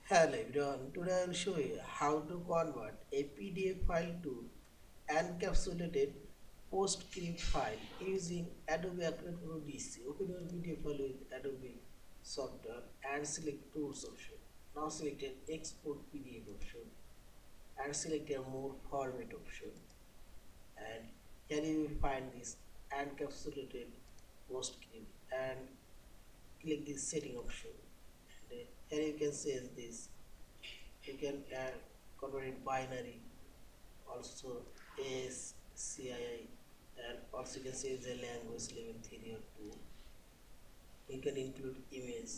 Hello everyone, today I will show you how to convert a PDF file to encapsulated PostScript file using Adobe Acrobat Pro DC. Open your PDF file with Adobe software and select Tools option. Now select an Export PDF option and select a More Format option. And here you will find this encapsulated PostScript and click this setting option. And here you can say this. You can convert it binary, also ASCII, and also you can say the language level 3 or 2. You can include image,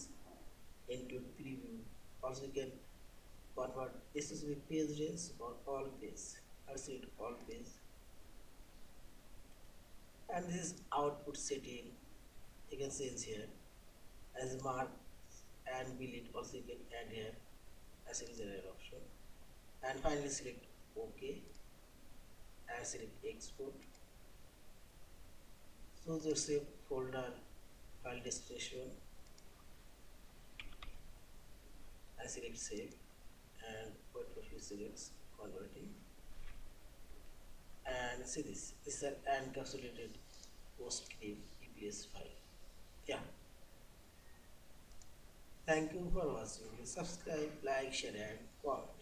include preview. Also you can convert specific page range or all page. I'll select all page. And this is output setting. You can change here as mark and delete. Also you can add here as a general option. And finally select OK and select export. So the save folder file destination and select save and wait for few seconds converting. And see this is an encapsulated PostScript EPS file. Yeah, thank you for watching. Subscribe, like, share and comment.